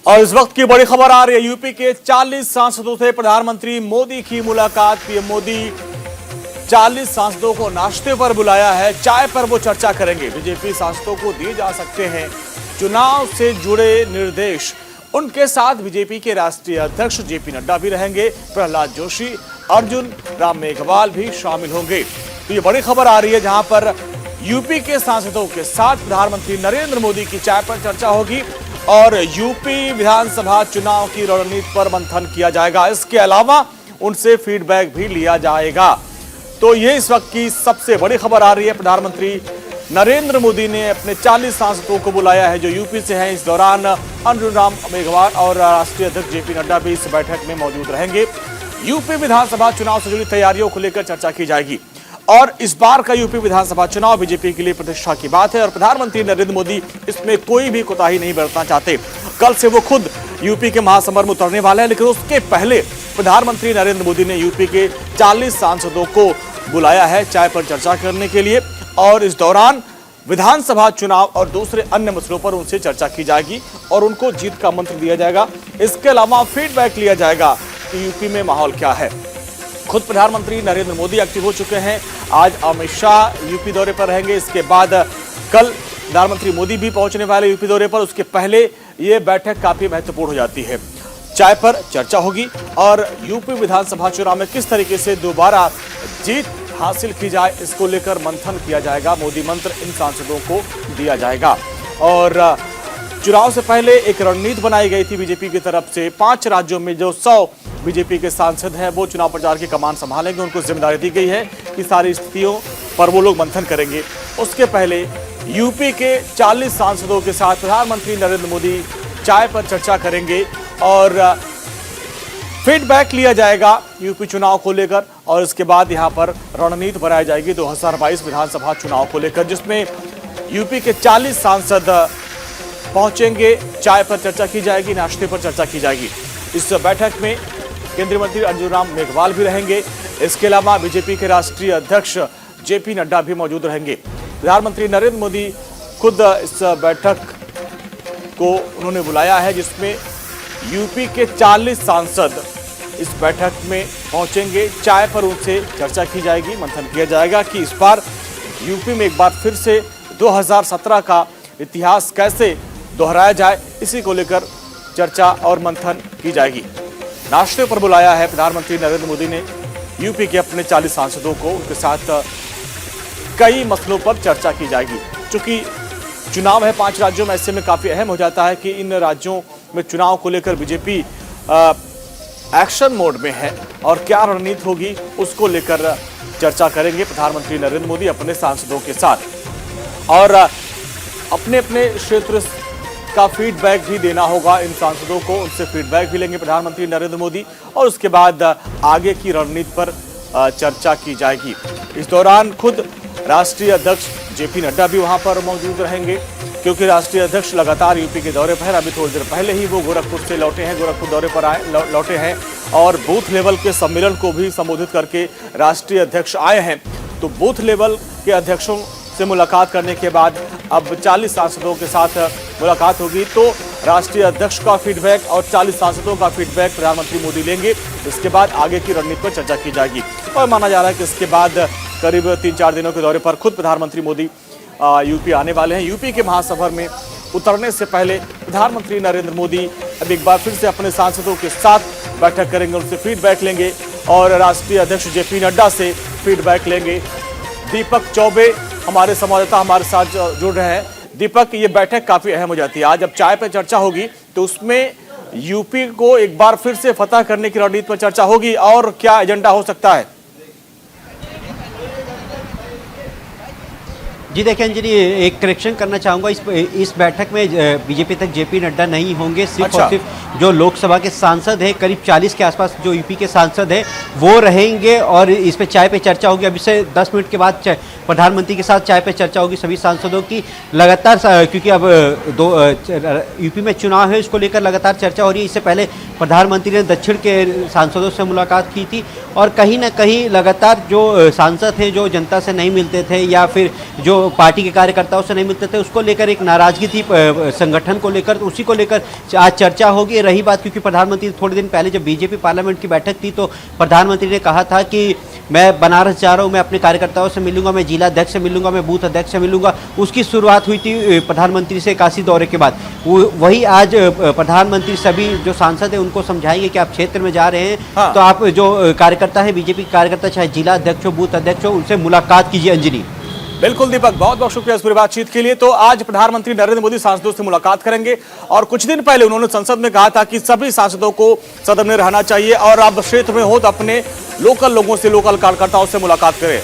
और इस वक्त की बड़ी खबर आ रही है, यूपी के 40 सांसदों से प्रधानमंत्री मोदी की मुलाकात। पीएम मोदी 40 सांसदों को नाश्ते पर बुलाया है, चाय पर वो चर्चा करेंगे। बीजेपी सांसदों को दिए जा सकते हैं चुनाव से जुड़े निर्देश। उनके साथ बीजेपी के राष्ट्रीय अध्यक्ष जेपी नड्डा भी रहेंगे, प्रहलाद जोशी, अर्जुन राम मेघवाल भी शामिल होंगे। तो ये बड़ी खबर आ रही है, जहां पर यूपी के सांसदों के साथ प्रधानमंत्री नरेंद्र मोदी की चाय पर चर्चा होगी और यूपी विधानसभा चुनाव की रणनीति पर मंथन किया जाएगा। इसके अलावा उनसे फीडबैक भी लिया जाएगा। तो ये इस वक्त की सबसे बड़ी खबर आ रही है। प्रधानमंत्री नरेंद्र मोदी ने अपने 40 सांसदों को बुलाया है जो यूपी से हैं। इस दौरान अर्जुन राम मेघवाल और राष्ट्रीय अध्यक्ष जेपी नड्डा भी इस बैठक में मौजूद रहेंगे। यूपी विधानसभा चुनाव से जुड़ी तैयारियों को लेकर चर्चा की जाएगी और इस बार का यूपी विधानसभा चुनाव बीजेपी के लिए प्रतिष्ठा की बात है और प्रधानमंत्री नरेंद्र मोदी इसमें कोई भी कोताही नहीं बरतना चाहते। कल से वो खुद यूपी के महासमर में उतरने वाले हैं, लेकिन उसके पहले प्रधानमंत्री नरेंद्र मोदी ने यूपी के 40 सांसदों को बुलाया है चाय पर चर्चा करने के लिए और इस दौरान विधानसभा चुनाव और दूसरे अन्य मसलों पर उनसे चर्चा की जाएगी और उनको जीत का मंत्र दिया जाएगा। इसके अलावा फीडबैक लिया जाएगा कि यूपी में माहौल क्या है। खुद प्रधानमंत्री नरेंद्र मोदी एक्टिव हो चुके हैं। आज अमित शाह यूपी दौरे पर रहेंगे। इसके बाद कल प्रधानमंत्री मोदी भी पहुंचने वाले यूपी दौरे पर। उसके पहले ये बैठक काफी महत्वपूर्ण हो जाती है। चाय पर चर्चा होगी और यूपी विधानसभा चुनाव में किस तरीके से दोबारा जीत हासिल की जाए, इसको लेकर मंथन किया जाएगा। मोदी मंत्र इन सांसदों को दिया जाएगा और चुनाव से पहले एक रणनीति बनाई गई थी बीजेपी की तरफ से। 5 राज्यों में जो 100 बीजेपी के सांसद हैं वो चुनाव प्रचार की कमान संभालेंगे। उनको जिम्मेदारी दी गई है कि सारी स्थितियों पर वो लोग मंथन करेंगे। उसके पहले यूपी के 40 सांसदों के साथ प्रधानमंत्री नरेंद्र मोदी चाय पर चर्चा करेंगे और फीडबैक लिया जाएगा यूपी चुनाव को लेकर और इसके बाद यहाँ पर रणनीति बनाई जाएगी 2022 विधानसभा चुनाव को लेकर, जिसमें यूपी के 40 सांसद पहुंचेंगे। चाय पर चर्चा की जाएगी, नाश्ते पर चर्चा की जाएगी। इस बैठक में केंद्रीय मंत्री अर्जुन राम मेघवाल भी रहेंगे। इसके अलावा बीजेपी के राष्ट्रीय अध्यक्ष जेपी नड्डा भी मौजूद रहेंगे। प्रधानमंत्री नरेंद्र मोदी खुद इस बैठक को उन्होंने बुलाया है, जिसमें यूपी के 40 सांसद इस बैठक में पहुंचेंगे। चाय पर उनसे चर्चा की जाएगी, मंथन किया जाएगा कि इस बार यूपी में एक बार फिर से 2017 का इतिहास कैसे दोहराया जाए, इसी को लेकर चर्चा और मंथन की जाएगी। नाश्ते पर बुलाया है प्रधानमंत्री नरेंद्र मोदी ने यूपी के अपने 40 सांसदों को। उनके साथ कई मसलों पर चर्चा की जाएगी। चूंकि चुनाव है 5 राज्यों में, ऐसे में काफी अहम हो जाता है कि इन राज्यों में चुनाव को लेकर बीजेपी एक्शन मोड में है और क्या रणनीति होगी उसको लेकर चर्चा करेंगे प्रधानमंत्री नरेंद्र मोदी अपने सांसदों के साथ और अपने अपने क्षेत्र का फीडबैक भी देना होगा इन सांसदों को। उनसे फीडबैक भी लेंगे प्रधानमंत्री नरेंद्र मोदी और उसके बाद आगे की रणनीति पर चर्चा की जाएगी। इस दौरान खुद राष्ट्रीय अध्यक्ष जेपी नड्डा भी वहां पर मौजूद रहेंगे, क्योंकि राष्ट्रीय अध्यक्ष लगातार यूपी के दौरे पर। अभी थोड़ी देर पहले ही वो गोरखपुर से लौटे हैं, गोरखपुर दौरे पर लौटे हैं और बूथ लेवल के सम्मेलन को भी संबोधित करके राष्ट्रीय अध्यक्ष आए हैं। तो बूथ लेवल के अध्यक्षों से मुलाकात करने के बाद अब 40 सांसदों के साथ मुलाकात होगी। तो राष्ट्रीय अध्यक्ष का फीडबैक और 40 सांसदों का फीडबैक प्रधानमंत्री मोदी लेंगे। इसके बाद आगे की रणनीति पर चर्चा की जाएगी और माना जा रहा है कि इसके बाद करीब 3-4 दिनों के दौरे पर खुद प्रधानमंत्री मोदी यूपी आने वाले हैं। यूपी के महासभर में उतरने से पहले प्रधानमंत्री नरेंद्र मोदी अब एक बार फिर से अपने सांसदों के साथ बैठक करेंगे, उनसे फीडबैक लेंगे और राष्ट्रीय अध्यक्ष जेपी नड्डा से फीडबैक लेंगे। दीपक चौबे हमारे संवाददाता हमारे साथ जुड़ रहे हैं। दीपक, ये बैठक काफी अहम हो जाती है। आज अब चाय पर चर्चा होगी तो उसमें यूपी को एक बार फिर से फतह करने की रणनीति पर चर्चा होगी और क्या एजेंडा हो सकता है? जी देखिए अंजलि, एक करेक्शन करना चाहूँगा। इस बैठक में बीजेपी तक जेपी नड्डा नहीं होंगे। सिर्फ और सिर्फ जो लोकसभा के सांसद हैं, करीब 40 के आसपास जो यूपी के सांसद हैं वो रहेंगे और इस पे चाय पे चर्चा होगी। अभी से 10 मिनट के बाद प्रधानमंत्री के साथ चाय पे चर्चा होगी सभी सांसदों की लगातार, क्योंकि अब यूपी में चुनाव है, इसको लेकर लगातार चर्चा हो रही है। इससे पहले प्रधानमंत्री ने दक्षिण के सांसदों से मुलाकात की थी और कहीं ना कहीं लगातार जो सांसद हैं जो जनता से नहीं मिलते थे या फिर जो जो पार्टी के कार्यकर्ताओं से नहीं मिलते थे उसको लेकर एक नाराजगी थी संगठन को लेकर, तो उसी को लेकर आज चर्चा होगी। रही बात, क्योंकि प्रधानमंत्री थोड़े दिन पहले जब बीजेपी पार्लियामेंट की बैठक थी तो प्रधानमंत्री ने कहा था कि मैं बनारस जा रहा हूं, मैं अपने कार्यकर्ताओं से मिलूंगा, मैं जिला अध्यक्ष से मिलूंगा, मैं बूथ अध्यक्ष से मिलूंगा। उसकी शुरुआत हुई थी प्रधानमंत्री से काशी दौरे के बाद। वही आज प्रधानमंत्री सभी जो सांसद हैं उनको समझाएंगे कि आप क्षेत्र में जा रहे हैं, हाँ। तो आप जो कार्यकर्ता है, बीजेपी कार्यकर्ता, चाहे जिला अध्यक्ष हो, बूथ अध्यक्ष हो, उनसे मुलाकात कीजिए। अंजलि, बिल्कुल दीपक, बहुत बहुत शुक्रिया इस पूरी बातचीत के लिए। तो आज प्रधानमंत्री नरेंद्र मोदी सांसदों से मुलाकात करेंगे और कुछ दिन पहले उन्होंने संसद में कहा था कि सभी सांसदों को सदन में रहना चाहिए और आप क्षेत्र में हो तो अपने लोकल लोगों से, लोकल कार्यकर्ताओं से मुलाकात करें।